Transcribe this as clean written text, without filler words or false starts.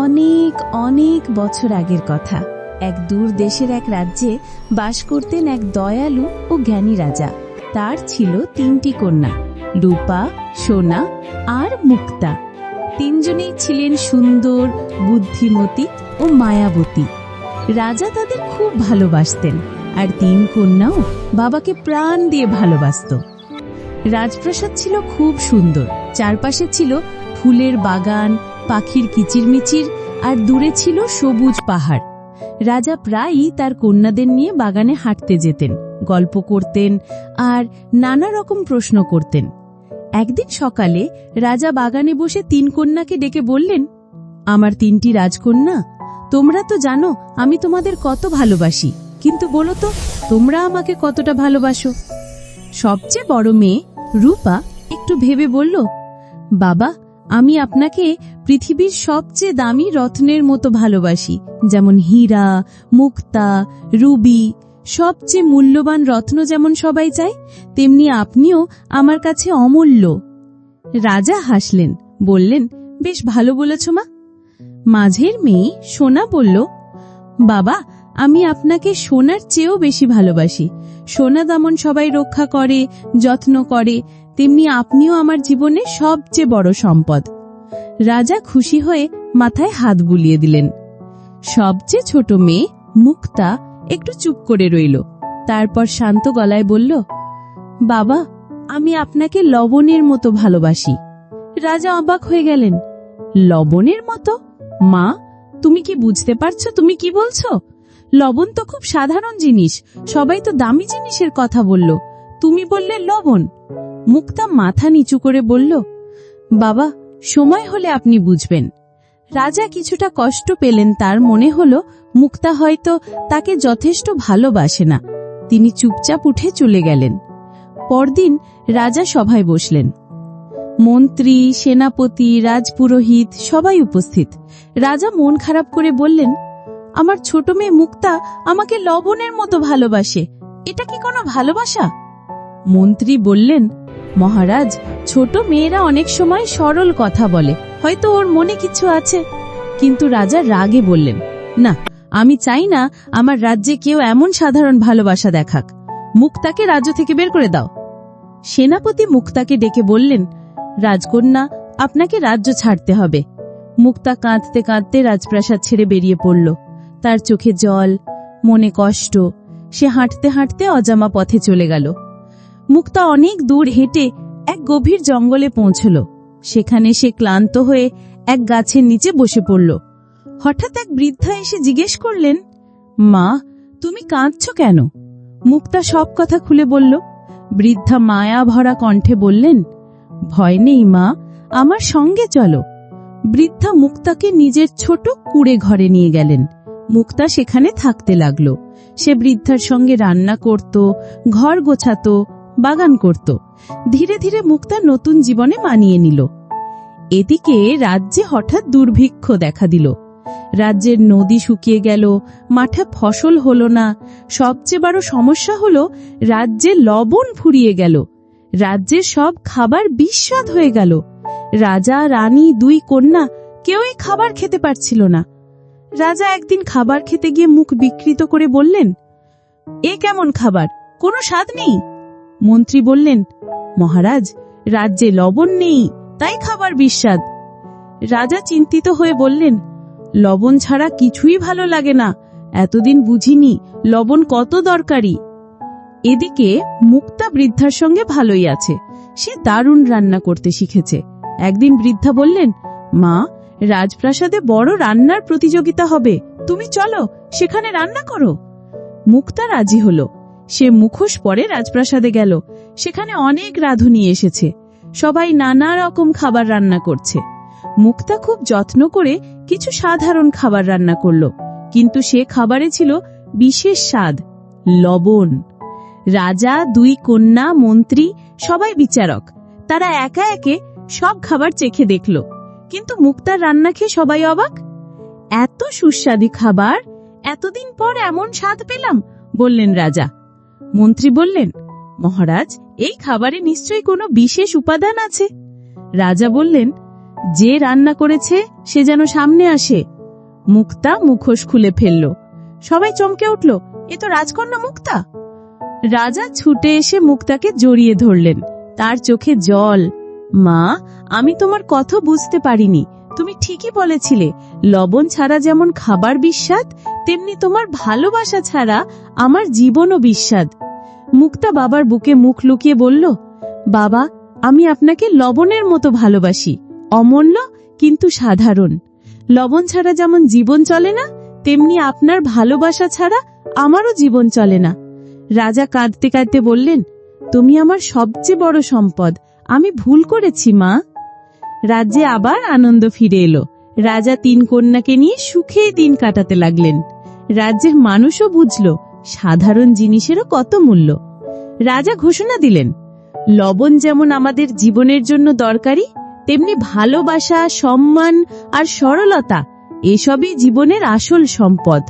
অনেক অনেক বছর আগের কথা। এক দূর দেশের এক রাজ্যে বাস করতেন এক দয়ালু ও জ্ঞানী রাজা। তার ছিল 3টি কন্যা, রূপা, সোনা আর মুক্তা। তিনজনেই ছিলেন সুন্দর, বুদ্ধিমতী ও মায়াবতী। রাজা তাদের খুব ভালোবাসতেন, আর 3 কন্যাও বাবাকে প্রাণ দিয়ে ভালোবাসত। রাজপ্রাসাদ ছিল খুব সুন্দর। চারপাশে ছিল ফুলের বাগান, পাখির কিচিরমিচির, আর দূরে ছিল সবুজ পাহাড়। রাজা প্রায়ই তার কন্যাদের নিয়ে বাগানে হাঁটতে যেতেন, গল্প করতেন আর নানা রকম প্রশ্ন করতেন। একদিন সকালে রাজা বাগানে বসে 3 কন্যাকে ডেকে বললেন, আমার 3টি রাজকন্যা, তোমরা তো জানো আমি তোমাদের কত ভালোবাসি, কিন্তু বলো তো তোমরা আমাকে কতটা ভালোবাসো? সবচেয়ে বড় মেয়ে রূপা একটু ভেবে বলল, বাবা, আমি আপনাকে পৃথিবীর সবচেয়ে দামি রত্নের মতো ভালোবাসি। যেমন হীরা, মুক্তা, রুবি, সবচেয়ে মূল্যবান রত্ন যেমন সবাই চায়, তেমনি আপনিও আমার কাছে অমূল্য। রাজা হাসলেন, বললেন, বেশ ভালো বলেছ মা। মাঝের মেয়ে সোনা বলল, বাবা, আমি আপনাকে সোনার চেয়েও বেশি ভালোবাসি। সোনা যেমন সবাই রক্ষা করে, যত্ন করে, তেমনি আপনিও আমার জীবনে সবচেয়ে বড় সম্পদ। রাজা খুশি হয়ে মাথায় হাত বুলিয়ে দিলেন। সবচেয়ে ছোট মেয়ে মুক্তা একটু চুপ করে রইল। তারপর শান্ত গলায় বলল, বাবা, আমি আপনাকে লবণের মতো ভালোবাসি। রাজা অবাক হয়ে গেলেন। লবণের মতো? মা, তুমি কি বুঝতে পারছো তুমি কি বলছো? লবণ তো খুব সাধারণ জিনিস, সবাই তো দামি জিনিসের কথা বলল, তুমি বললে লবণ। মুক্তা মাথা নিচু করে বলল, বাবা, সময় হলে আপনি বুঝবেন। রাজা কিছুটা কষ্ট পেলেন, তার মনে হলো মুক্তা হয়তো তাকে যথেষ্ট ভালোবাসে না। তিনি চুপচাপ উঠে চলে গেলেন। পরদিন রাজা সভায় বসলেন। মন্ত্রী, সেনাপতি, রাজপুরোহিত সবাই উপস্থিত। রাজা মন খারাপ করে বললেন, আমার ছোট মেয়ে মুক্তা আমাকে লবণের মতো ভালোবাসে, এটা কি কোনো ভালোবাসা? মন্ত্রী বললেন, মহারাজ, ছোট মেয়েরা অনেক সময় সরল কথা বলে, হয়তো ওর মনে কিছু আছে। কিন্তু রাজা রাগে বললেন, না, আমি চাই না আমার রাজ্যে কেউ এমন সাধারণ ভালোবাসা দেখাক। মুক্তাকে রাজ্য থেকে বের করে দাও। সেনাপতি মুক্তাকে ডেকে বললেন, রাজকন্যা, আপনাকে রাজ্য ছাড়তে হবে। মুক্তা কাঁদতে কাঁদতে রাজপ্রাসাদ ছেড়ে বেরিয়ে পড়ল। তার চোখে জল, মনে কষ্ট। সে হাঁটতে হাঁটতে অজামা পথে চলে গেল। মুক্তা অনেক দূর হেঁটে এক গভীর জঙ্গলে পৌঁছল। সেখানে সে ক্লান্ত হয়ে এক গাছের নিচে বসে পড়ল। হঠাৎ এক বৃদ্ধা এসে জিজ্ঞেস করলেন, মা, তুমি কাঁদছ কেন? মুক্তা সব কথা খুলে বলল। বৃদ্ধা মায়া ভরা কণ্ঠে বললেন, ভয় নেই মা, আমার সঙ্গে চলো। বৃদ্ধা মুক্তাকে নিজের ছোট কুঁড়ে ঘরে নিয়ে গেলেন। মুক্তা সেখানে থাকতে লাগল। সে বৃদ্ধার সঙ্গে রান্না করত, ঘর গোছাত, বাগান করত। ধীরে ধীরে মুক্তা নতুন জীবনে মানিয়ে নিল। এদিকে রাজ্যে হঠাৎ দুর্ভিক্ষ দেখা দিল। রাজ্যের নদী শুকিয়ে গেল, মাঠে ফসল হলো না। সবচেয়ে বড় সমস্যা হলো রাজ্যে লবণ ফুরিয়ে গেল। রাজ্যের সব খাবার বিস্বাদ হয়ে গেল। রাজা, রানী, 2 কন্যা কেউই খাবার খেতে পারছিল না। রাজা একদিন খাবার খেতে গিয়ে মুখ বিকৃত করে বললেন, এ কেমন খাবার, কোনো স্বাদ নেই। মন্ত্রী বললেন, মহারাজ, রাজ্যে লবণ নেই, তাই খাবার বিস্বাদ। রাজা চিন্তিত হয়ে বললেন, লবণ ছাড়া কিছুই ভালো লাগে না, এতদিন বুঝিনি লবণ কত দরকারি। এদিকে মুক্তা বৃদ্ধার সঙ্গে ভালোই আছে। সে দারুণ রান্না করতে শিখেছে। একদিন বৃদ্ধা বললেন, মা, রাজপ্রাসাদে বড় রান্নার প্রতিযোগিতা হবে, তুমি চলো, সেখানে রান্না করো। মুক্তা রাজি হলো। সে মুখোশ পরে রাজপ্রাসাদে গেল। সেখানে অনেক রাঁধুনি এসেছে। সবাই নানা রকম খাবার রান্না করছে। মুক্তা খুব যত্ন করে কিছু সাধারণ খাবার রান্না করল, কিন্তু সে খাবারে ছিল বিশেষ স্বাদ, লবণ। রাজা, 2 কন্যা, মন্ত্রী সবাই বিচারক। তারা একে একে সব খাবার চেখে দেখল, কিন্তু মুক্তার রান্না খেয়ে সবাই অবাক। এত সুস্বাদু খাবার, এতদিন পর এমন স্বাদ পেলাম, বললেন রাজা। মন্ত্রী বললেন, মহারাজ, এই খাবারে নিশ্চয়ই কোনো বিশেষ উপাদান আছে। রাজা বললেন, যে রান্না করেছে সে যেন সামনে আসে। মুক্তা মুখোশ খুলে ফেলল। সবাই চমকে উঠল, এ তো রাজকন্যা মুক্তা। রাজা ছুটে এসে মুক্তাকে জড়িয়ে ধরলেন। তার চোখে জল। মা, আমি তোমার কথা বুঝতে পারিনি। তুমি ঠিকই বলেছিলে, লবণ ছাড়া যেমন খাবার বিস্বাদ, তেমনি তোমার ভালোবাসা ছাড়া আমার জীবনও বিস্বাদ। মুক্তা বাবার বুকে মুখ লুকিয়ে বলল, বাবা, আমি আপনাকে লবণের মতো ভালোবাসি, অমূল্য কিন্তু সাধারণ। লবণ ছাড়া যেমন জীবন চলে না, তেমনি আপনার ভালোবাসা ছাড়া আমারও জীবন চলে না। রাজা কাঁদতে কাঁদতে বললেন, তুমি আমার সবচেয়ে বড় সম্পদ, আমি ভুল করেছি মা। রাজ্যে আবার আনন্দ ফিরে এলো। রাজা 3 কন্যাকে নিয়ে সুখেই দিন কাটাতে লাগলেন। রাজ্যের মানুষও বুঝল সাধারণ জিনিসেরও কত মূল্য। রাজা ঘোষণা দিলেন, লবণ যেমন আমাদের জীবনের জন্য দরকারি, তেমনি ভালোবাসা, সম্মান আর সরলতা এসবই জীবনের আসল সম্পদ।